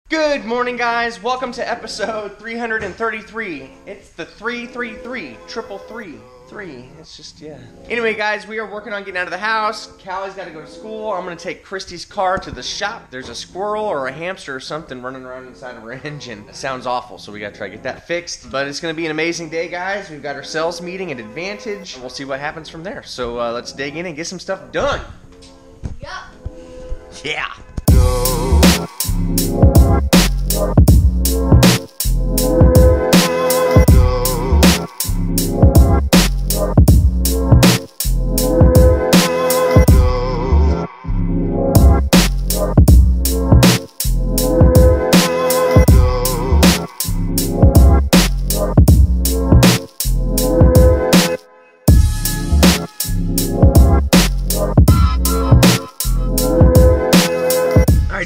Good morning, guys. Welcome to episode 333. It's the 333, triple three. It's just, yeah. Anyway, guys, we are working on getting out of the house. Callie's got to go to school. I'm going to take Christy's car to the shop. There's a squirrel or a hamster or something running around inside of her engine. It sounds awful, so we got to try to get that fixed. But it's going to be an amazing day, guys. We've got our sales meeting at Advantage. We'll see what happens from there. So let's dig in and get some stuff done. Yup. Yeah.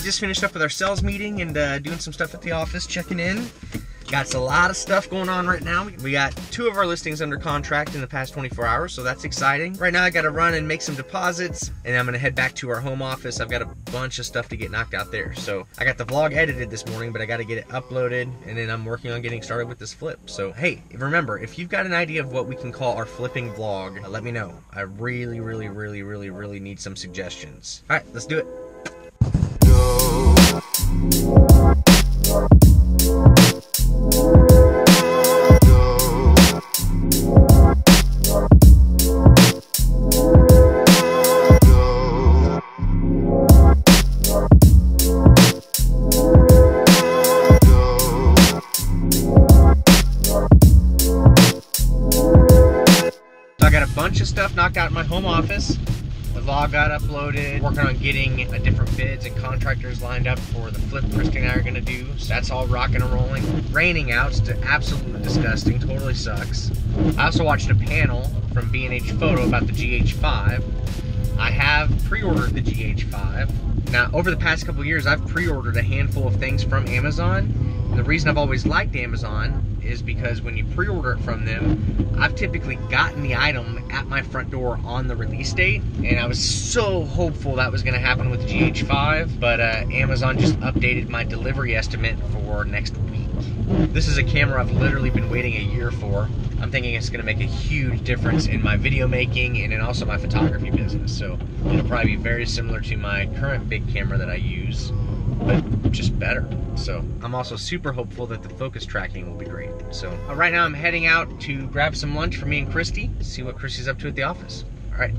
Just finished up with our sales meeting and doing some stuff at the office, checking in. Got a lot of stuff going on right now. We got 2 of our listings under contract in the past 24 hours, so that's exciting. Right now I got to run and make some deposits, and I'm going to head back to our home office. I've got a bunch of stuff to get knocked out there. So I got the vlog edited this morning, but I got to get it uploaded, and then I'm working on getting started with this flip. So hey, remember, if you've got an idea of what we can call our flipping vlog, let me know. I really need some suggestions. All right, let's do it. Bunch of stuff knocked out in my home office. The vlog got uploaded. Working on getting different bids and contractors lined up for the flip Christy and I are gonna do. So that's all rocking and rolling. Raining out, it's absolutely disgusting. Totally sucks. I also watched a panel from B&H Photo about the GH5. I have pre-ordered the GH5. Now, over the past couple years, I've pre-ordered a handful of things from Amazon. And the reason I've always liked Amazon is because when you pre-order it from them, I've typically gotten the item at my front door on the release date, and I was so hopeful that was going to happen with the GH5, but Amazon just updated my delivery estimate for next week. This is a camera I've literally been waiting a year for. I'm thinking it's going to make a huge difference in my video making and in also my photography business, so it'll probably be very similar to my current big camera that I use, but just better. So I'm also super hopeful that the focus tracking will be great. So right now I'm heading out to grab some lunch for me and Christy, see what Christy's up to at the office. All right.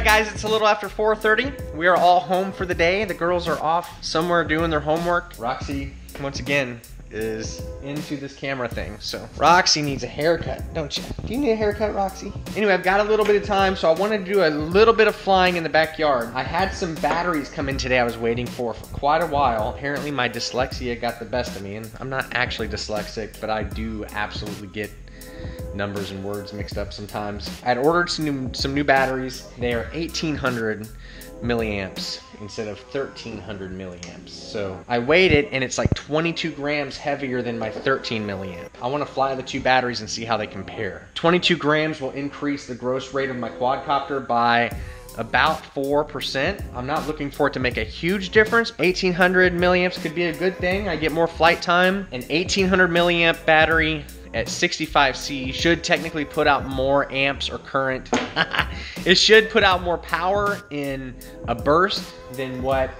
Guys, it's a little after 4:30. We are all home for the day. The girls are off somewhere doing their homework. Roxy, once again, is into this camera thing. So Roxy needs a haircut, don't you? Do you need a haircut, Roxy? Anyway, I've got a little bit of time, so I wanted to do a little bit of flying in the backyard. I had some batteries come in today I was waiting for quite a while. Apparently my dyslexia got the best of me, and I'm not actually dyslexic, but I do absolutely get numbers and words mixed up sometimes. I had ordered some new batteries. They are 1800 milliamps instead of 1300 milliamps. So I weighed it, and it's like 22 grams heavier than my 13 milliamp. I want to fly the 2 batteries and see how they compare. 22 grams will increase the gross rate of my quadcopter by about 4%. I'm not looking for it to make a huge difference. 1800 milliamps could be a good thing. I get more flight time. An 1800 milliamp battery at 65C should technically put out more amps or current. It should put out more power in a burst than what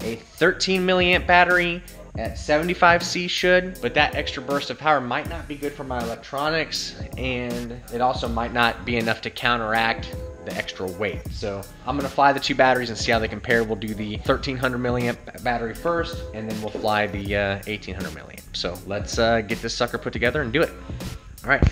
a 13 milliamp battery at 75C should, but that extra burst of power might not be good for my electronics, and it also might not be enough to counteract the extra weight. So I'm gonna fly the 2 batteries and see how they compare. We'll do the 1300 milliamp battery first, and then we'll fly the 1800 milliamp. So let's get this sucker put together and do it. All right.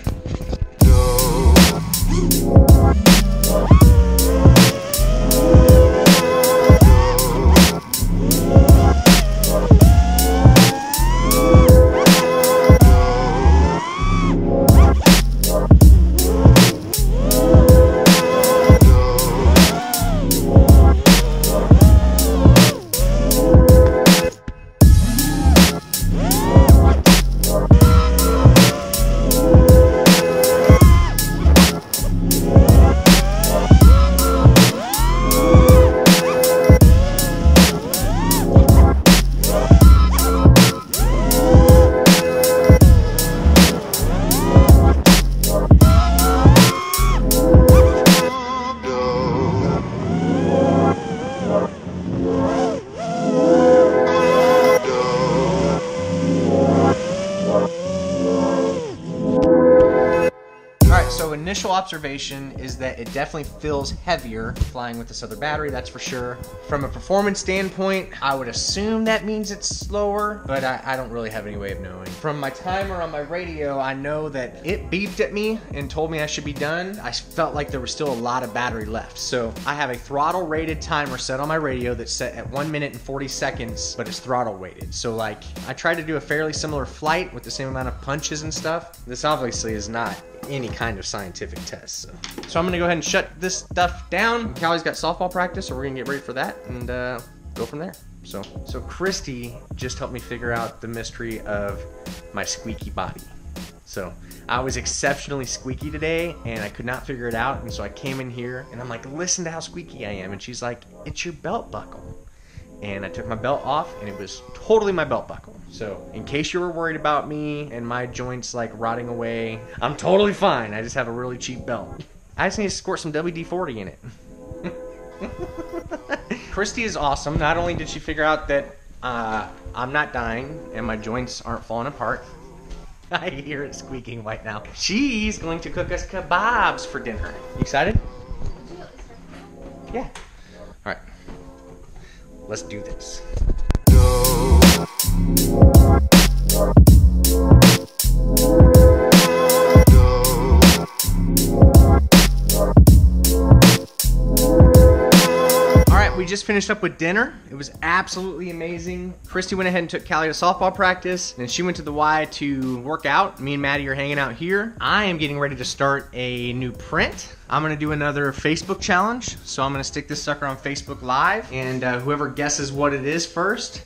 initial observation is that it definitely feels heavier flying with this other battery, that's for sure. From a performance standpoint, I would assume that means it's slower, but I don't really have any way of knowing. From my timer on my radio, I know that it beeped at me and told me I should be done. I felt like there was still a lot of battery left. So I have a throttle rated timer set on my radio that's set at 1 minute and 40 seconds, but it's throttle weighted. So like, I tried to do a fairly similar flight with the same amount of punches and stuff. This obviously is not any kind of scientific test. So I'm gonna go ahead and shut this stuff down. Callie's got softball practice, so we're gonna get ready for that and go from there. So Christy just helped me figure out the mystery of my squeaky body. So I was exceptionally squeaky today and I could not figure it out. And so I came in here and I'm like, listen to how squeaky I am. And she's like, it's your belt buckle. And I took my belt off and it was totally my belt buckle. So in case you were worried about me and my joints like rotting away, I'm totally fine. I just have a really cheap belt. I just need to squirt some WD-40 in it. Christy is awesome. Not only did she figure out that I'm not dying and my joints aren't falling apart. I hear it squeaking right now. She's going to cook us kebabs for dinner. You excited? Yeah. All right. Let's do this. We just finished up with dinner. It was absolutely amazing. Christy went ahead and took Callie to softball practice, and she went to the Y to work out. Me and Maddie are hanging out here. I am getting ready to start a new print. I'm gonna do another Facebook challenge. So I'm gonna stick this sucker on Facebook Live, and whoever guesses what it is first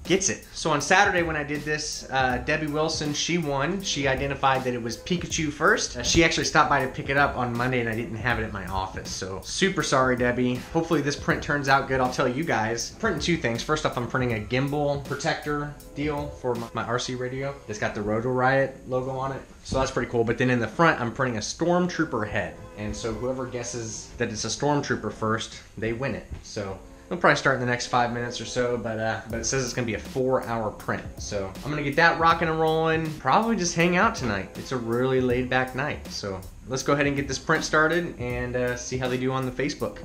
gets it. So on Saturday when I did this, Debbie Wilson, she won. She identified that it was Pikachu first. She actually stopped by to pick it up on Monday and I didn't have it at my office. So super sorry, Debbie. Hopefully this print turns out good. I'll tell you guys. I'm printing two things. First off, I'm printing a gimbal protector deal for my RC radio. It's got the Roto Riot logo on it. So that's pretty cool. But then in the front, I'm printing a Stormtrooper head. And so whoever guesses that it's a Stormtrooper first, they win it. So it'll probably start in the next 5 minutes or so, but it says it's gonna be a 4-hour print. So I'm gonna get that rocking and rolling. Probably just hang out tonight. It's a really laid back night. So let's go ahead and get this print started and see how they do on the Facebook.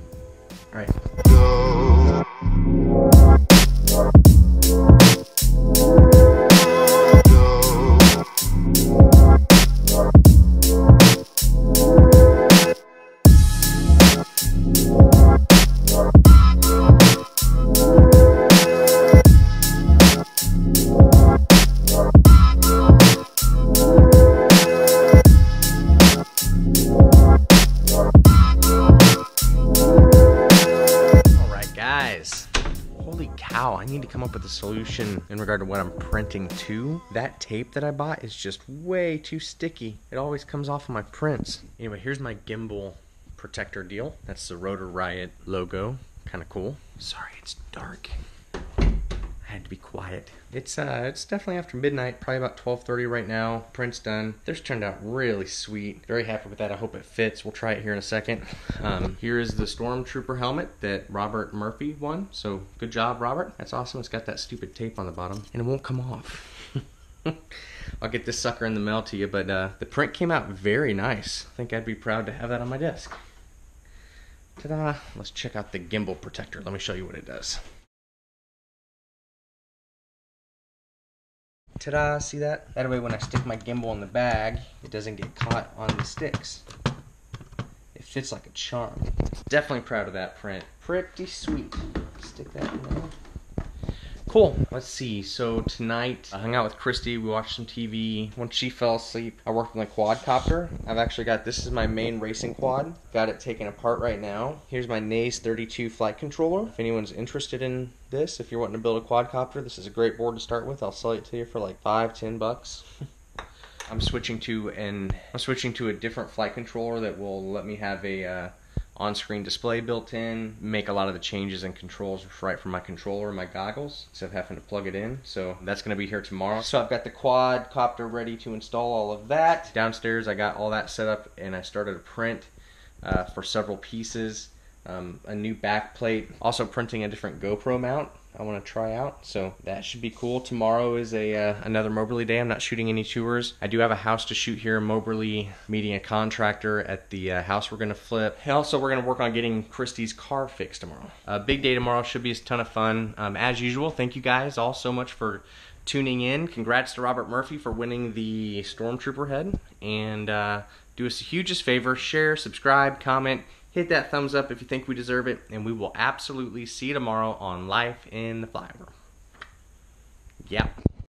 All right. Holy cow, I need to come up with a solution in regard to what I'm printing to. That tape that I bought is just way too sticky. It always comes off of my prints. Anyway, here's my gimbal protector deal. That's the Rotor Riot logo. Kind of cool. Sorry, it's dark. I had to be quiet. It's definitely after midnight, probably about 12:30 right now. Print's done. This turned out really sweet. Very happy with that. I hope it fits. We'll try it here in a second. Here is the Stormtrooper helmet that Robert Murphy won. So good job, Robert. That's awesome. It's got that stupid tape on the bottom and it won't come off. I'll get this sucker in the mail to you, but the print came out very nice. I think I'd be proud to have that on my desk. Ta-da! Let's check out the gimbal protector. Let me show you what it does. Ta-da, see that? That way when I stick my gimbal in the bag, it doesn't get caught on the sticks. It fits like a charm. Definitely proud of that print. Pretty sweet. Stick that in there. Cool. Let's see. So tonight, I hung out with Christy. We watched some TV. Once she fell asleep, I worked on the quadcopter. I've actually got, this is my main racing quad. Got it taken apart right now. Here's my Naze 32 flight controller. If anyone's interested in this, if you're wanting to build a quadcopter, this is a great board to start with. I'll sell it to you for like $5-10 bucks. I'm switching to a different flight controller that will let me have a on-screen display built in, make a lot of the changes and controls right from my controller and my goggles instead of having to plug it in. So that's going to be here tomorrow. So I've got the quadcopter ready to install all of that. Downstairs I got all that set up and I started a print for several pieces. A new back plate, also printing a different GoPro mount I want to try out, so that should be cool. Tomorrow is another Moberly day. I'm not shooting any tours. I do have a house to shoot here in Moberly, meeting a contractor at the house we're going to flip. And also, we're going to work on getting Christy's car fixed tomorrow. A big day tomorrow, should be a ton of fun. As usual, thank you guys all so much for tuning in. Congrats to Robert Murphy for winning the Stormtrooper head. And do us the hugest favor, share, subscribe, comment, hit that thumbs up if you think we deserve it, and we will absolutely see you tomorrow on Life in the Flyover. Yeah.